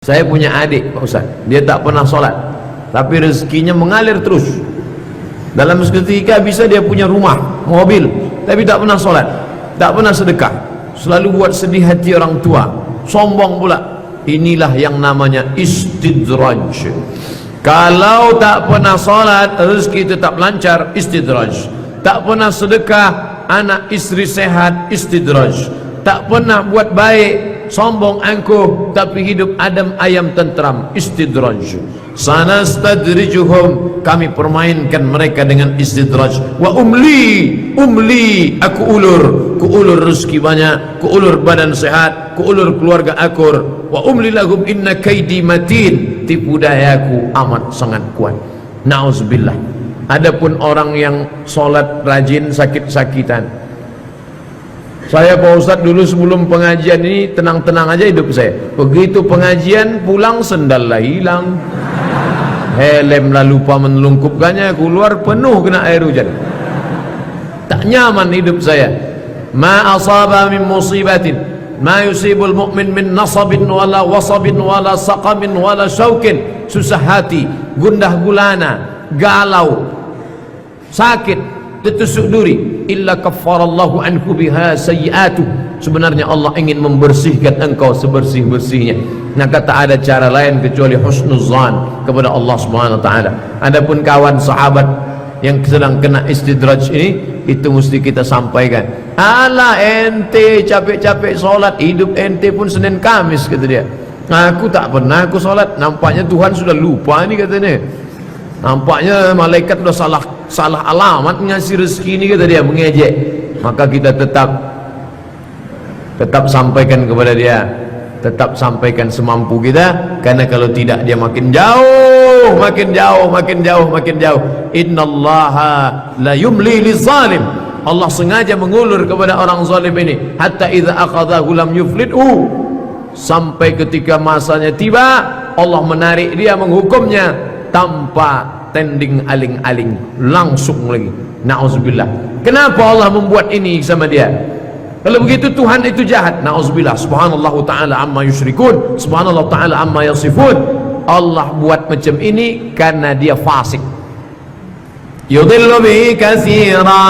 Saya punya adik Pak Ustaz, dia tak pernah sholat, tapi rezekinya mengalir terus. Dalam seketika bisa dia punya rumah, mobil, tapi tak pernah sholat, tak pernah sedekah, selalu buat sedih hati orang tua, sombong pula. Inilah yang namanya istidraj. Kalau tak pernah sholat, rezeki tetap lancar, istidraj. Tak pernah sedekah, anak istri sehat, istidraj. Tak pernah buat baik, sombong angkuh, tapi hidup adem ayam tentram, istidraj. Sanastadrijuhum, kami permainkan mereka dengan istidraj. Wa umli, aku ulur rezeki banyak, ku ulur badan sehat, ku ulur keluarga akur. Wa umli lahum inna kaidi matin, tipu dayaku amat sangat kuat. Nauzubillah. Adapun orang yang solat rajin sakit-sakitan, saya Pak Ustadz dulu sebelum pengajian ini tenang-tenang aja hidup saya. Begitu pengajian pulang sendallah hilang, helmlah lupa menelungkupkannya, keluar penuh kena air hujan. Tak nyaman hidup saya. Ma asaba min musibatin ma yusibul mu'min min nasabin wala wasabin wala saqamin wala syaukin. Susah hati, gundah gulana, galau, sakit, tertusuk duri, illa kaffarallahu anhu biha sayyi'atu. Sebenarnya Allah ingin membersihkan engkau sebersih-bersihnya, maka tak ada cara lain kecuali husnuzan kepada Allah Subhanahu wa taala. Adapun kawan sahabat yang sedang kena istidraj ini, itu mesti kita sampaikan. Alah ente capek-capek solat, hidup ente pun Senin Kamis, kata dia. Aku tak pernah aku solat, nampaknya Tuhan sudah lupa ni, katanya. Nampaknya malaikat sudah salah alamat ngasih rezeki ini, kata dia, mengejek. Maka kita tetap sampaikan kepada dia, tetap sampaikan semampu kita, karena kalau tidak dia makin jauh, makin jauh. Innallaha la yumli lizalim. Allah sengaja mengulur kepada orang zalim ini, hatta idza akhadhahu lam yuflithu, sampai ketika masanya tiba Allah menarik dia, menghukumnya tanpa tending aling-aling, langsung lagi. Na'udzubillah. Kenapa Allah membuat ini sama dia? Kalau begitu Tuhan itu jahat. Na'udzubillah. Subhanallah ta'ala amma yusyrikun, subhanallah ta'ala amma yasifun. Allah buat macam ini karena dia fasik. Yudhillu bihi katsira,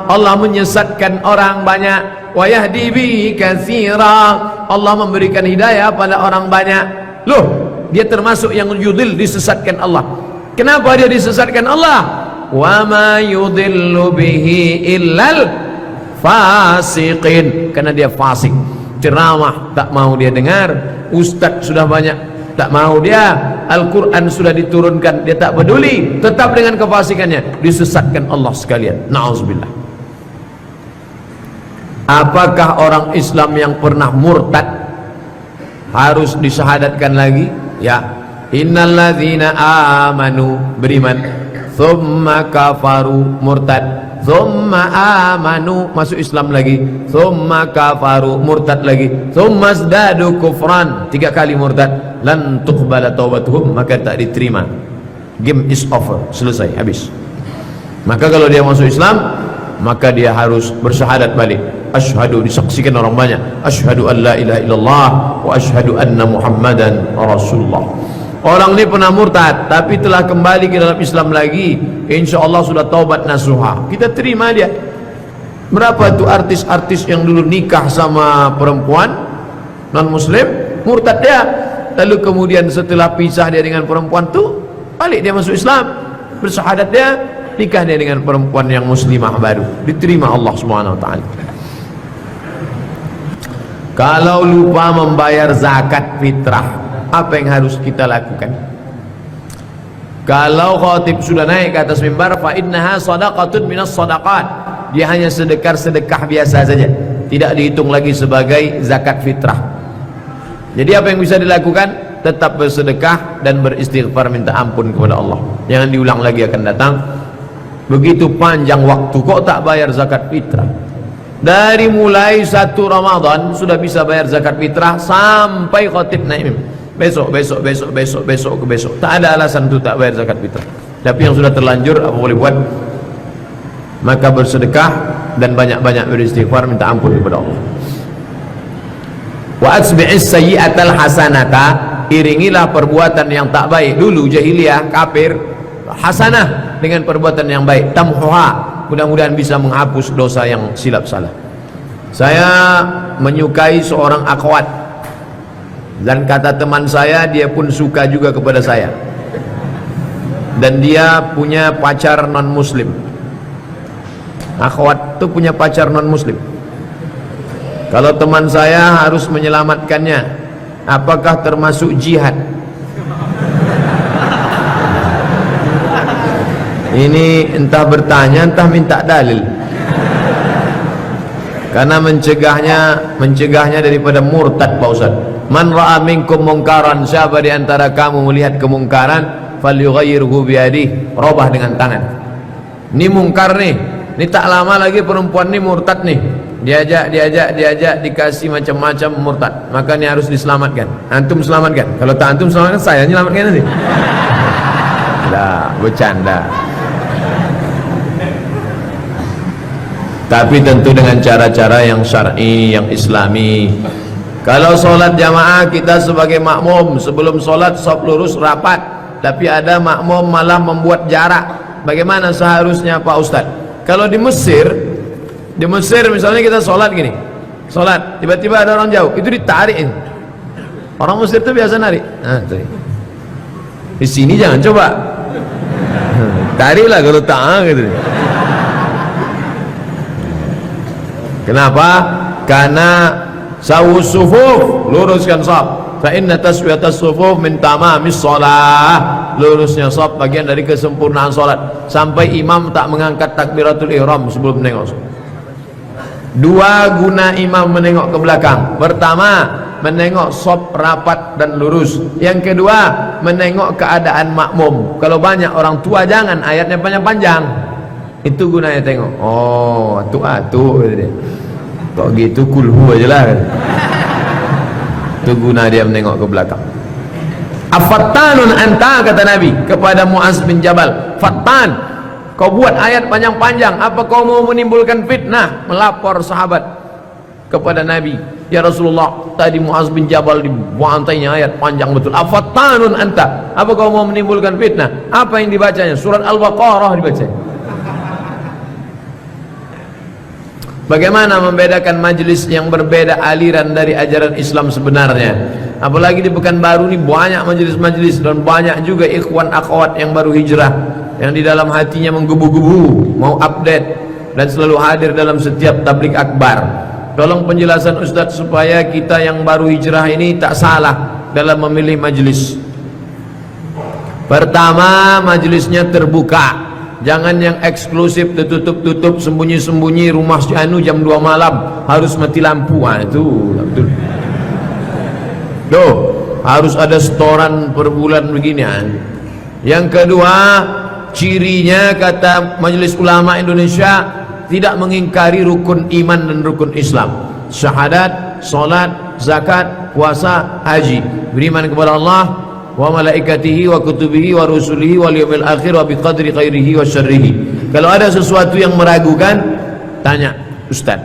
Allah menyesatkan orang banyak. Wa yahdi bihi katsira, Allah memberikan hidayah pada orang banyak. Loh, dia termasuk yang yudhil, disesatkan Allah. Kenapa dia disesatkan Allah? Wa ma yudhillu bihi illal fasiqin, karena dia fasik. Ceramah tak mau dia dengar, ustaz sudah banyak tak mau dia, Al-Quran sudah diturunkan dia tak peduli, tetap dengan kefasikannya, disesatkan Allah sekalian. Na'udzubillah. Apakah orang Islam yang pernah murtad harus disyahadatkan lagi? Ya. Innalladzina amanu, beriman, thumma kafaru, murtad, thumma amanu, masuk Islam lagi, thumma kafaru, murtad lagi, thumma zdadu kufran, 3 kali murtad, lan tuqbala taubatuhum, maka tak diterima. Game is over, selesai, habis. Maka kalau dia masuk Islam, maka dia harus bersyahadat balik. Asyhadu, disaksikan orang banyak, asyhadu an la ilaha illallah wa asyhadu anna muhammadan rasulullah. Orang ini pernah murtad tapi telah kembali ke dalam Islam lagi, insya Allah sudah taubat nasuha, kita terima dia. Berapa itu artis-artis yang dulu nikah sama perempuan non muslim, murtad dia, lalu kemudian setelah pisah dia dengan perempuan tu, balik dia masuk Islam, bersyahadat dia, nikah dia dengan perempuan yang muslimah baru, diterima Allah Subhanahu wa taala. Kalau lupa membayar zakat fitrah, apa yang harus kita lakukan? Kalau khatib sudah naik ke atas mimbar, fa innaha shadaqatun minas shadaqat, dia hanya sedekah biasa saja, tidak dihitung lagi sebagai zakat fitrah. Jadi apa yang bisa dilakukan? Tetap bersedekah dan beristighfar, minta ampun kepada Allah, jangan diulang lagi akan datang. Begitu panjang waktu kok tak bayar zakat fitrah? Dari mulai 1 Ramadan sudah bisa bayar zakat fitrah sampai khatib naik besok, tak ada alasan untuk tak bayar zakat fitrah. Tapi yang sudah terlanjur apa boleh buat? Maka bersedekah dan banyak-banyak beristighfar, minta ampun kepada Allah. Wa asbi'is sayyi'atal hasanata, iringilah perbuatan yang tak baik dulu jahiliyah kafir, hasanah dengan perbuatan yang baik, tamhuha, mudah-mudahan bisa menghapus dosa yang silap salah. Saya menyukai seorang akhwat, dan kata teman saya dia pun suka juga kepada saya, dan dia punya pacar non muslim. Akhwat itu punya pacar non muslim. Kalau teman saya harus menyelamatkannya, apakah termasuk jihad? Ini entah bertanya entah minta dalil, karena mencegahnya daripada murtad Pak Ustaz. Man ra'a minkum mungkaran, siapa di antara kamu melihat kemungkaran, falyughayyirhu biyadihi, robah dengan tangan. Ini mungkar nih, ini tak lama lagi perempuan ini murtad nih, diajak dikasih macam-macam murtad, maka ini harus diselamatkan. Antum selamatkan, kalau tak antum selamatkan, saya nyelamatkan nanti. Lah, bercanda. Tapi tentu dengan cara-cara yang syar'i, yang islami. Kalau sholat jamaah, kita sebagai makmum sebelum sholat shaf lurus rapat, tapi ada makmum malah membuat jarak. Bagaimana seharusnya Pak Ustadz? Kalau di Mesir misalnya kita sholat gini, sholat tiba-tiba ada orang jauh, itu ditarik. Orang Mesir itu biasa narik. Nah, di sini jangan coba, tariklah kalau tak gitu. Kenapa? Karena sawus sufuf, luruskan shaf. Fa inna taswiyatas sufuf min tamamis shalah. Lurusnya shaf bagian dari kesempurnaan salat. Sampai imam tak mengangkat takbiratul ihram sebelum menengok. Dua guna imam menengok ke belakang. Pertama, menengok shaf rapat dan lurus. Yang kedua, menengok keadaan makmum. Kalau banyak orang tua jangan ayatnya panjang-panjang. Itu gunanya tengok. Oh, atu gitu dia. Kok gitu kulhu aja lah. Itu guna dia menengok ke belakang. Afattanun anta, kata Nabi kepada Muaz bin Jabal. Fattan, kau buat ayat panjang-panjang, apa kau mau menimbulkan fitnah? Melapor sahabat kepada Nabi, ya Rasulullah, tadi Muaz bin Jabal dibantainya ayat panjang betul. Afattanun anta, apa kau mau menimbulkan fitnah? Apa yang dibacanya? Surat Al-Baqarah dibacanya. Bagaimana membedakan majlis yang berbeda aliran dari ajaran Islam sebenarnya? Apalagi di Pekanbaru ini banyak majlis-majlis, dan banyak juga ikhwan akhwat yang baru hijrah, yang di dalam hatinya menggebu-gebu mau update dan selalu hadir dalam setiap tablik akbar. Tolong penjelasan Ustadz supaya kita yang baru hijrah ini tak salah dalam memilih majlis. Pertama, majlisnya terbuka. Jangan yang eksklusif, tertutup-tutup, sembunyi-sembunyi, rumah anu jam 2 malam harus mati lampu. Itu betul. Tuh, harus ada setoran per bulan beginian. Yang kedua, cirinya kata Majelis Ulama Indonesia, tidak mengingkari rukun iman dan rukun Islam. Syahadat, salat, zakat, puasa, haji. Beriman kepada Allah wa malaikatihi wa kutubihi wa rusulihi wal yawmil akhir wa biqadri khairihi wa syarrihi. Kalau ada sesuatu yang meragukan, tanya Ustaz.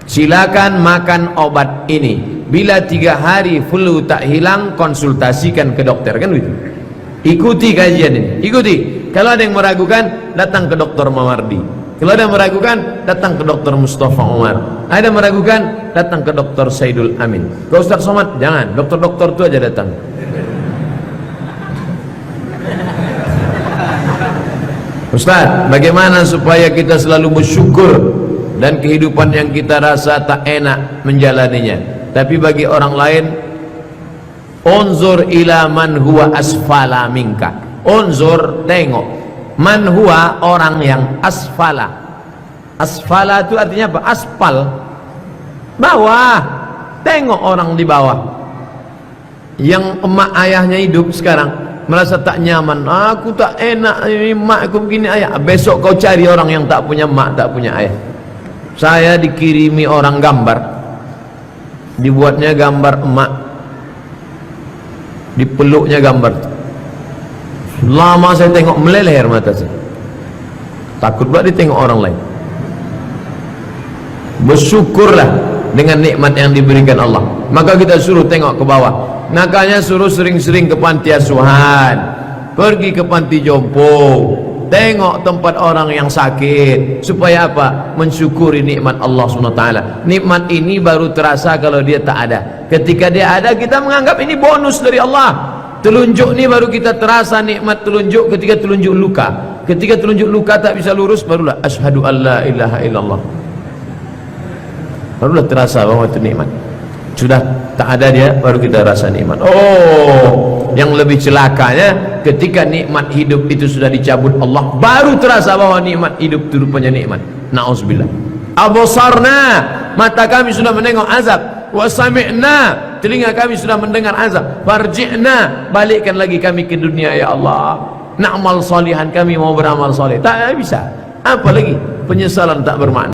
Silakan makan obat ini. Bila 3 hari flu tak hilang, konsultasikan ke dokter, kan begitu. Ikuti kajian ini, ikuti. Kalau ada yang meragukan, datang ke dokter Mawardi. Kalau ada yang meragukan, datang ke dokter Mustafa Umar. Ada yang meragukan, datang ke dokter Saidul Amin. Ke Ustaz Somad, jangan. Dokter-dokter itu aja datang. Ustaz, bagaimana supaya kita selalu bersyukur dan kehidupan yang kita rasa tak enak menjalaninya, tapi bagi orang lain, unzur ila man huwa asfala minka. Unzur, tengok, man huwa, orang yang asfala. Asfala itu artinya apa? Aspal, bawah. Tengok orang di bawah yang emak ayahnya hidup sekarang, merasa tak nyaman, aku tak enak, mak aku begini ayah. Besok kau cari orang yang tak punya mak, tak punya ayah. Saya dikirimi orang gambar, dibuatnya gambar emak, dipeluknya gambar. Lama saya tengok, meleleh air mata saya. Takut pula ditengok orang lain. Bersyukurlah dengan nikmat yang diberikan Allah. Maka kita suruh tengok ke bawah. Makanya suruh sering-sering ke panti asuhan, pergi ke panti jompo, tengok tempat orang yang sakit. Supaya apa? Mensyukuri nikmat Allah SWT. Nikmat ini baru terasa kalau dia tak ada. Ketika dia ada, kita menganggap ini bonus dari Allah. Telunjuk ni baru kita terasa nikmat telunjuk ketika telunjuk luka. Ketika telunjuk luka tak bisa lurus, barulah asyhadu alla ilaha illallah, barulah terasa bahwa itu nikmat. Sudah tak ada dia, baru kita rasa nikmat. Oh, yang lebih celakanya ketika nikmat hidup itu sudah dicabut Allah, baru terasa bahwa nikmat hidup itu rupanya nikmat. Na'udzubillah. Absarna, mata kami sudah menengok azab. Wa sami'na, telinga kami sudah mendengar azab. Farji'na, balikkan lagi kami ke dunia ya Allah. Na'mal salihan, kami mau beramal saleh. Tak bisa. Apa lagi? Penyesalan tak bermakna.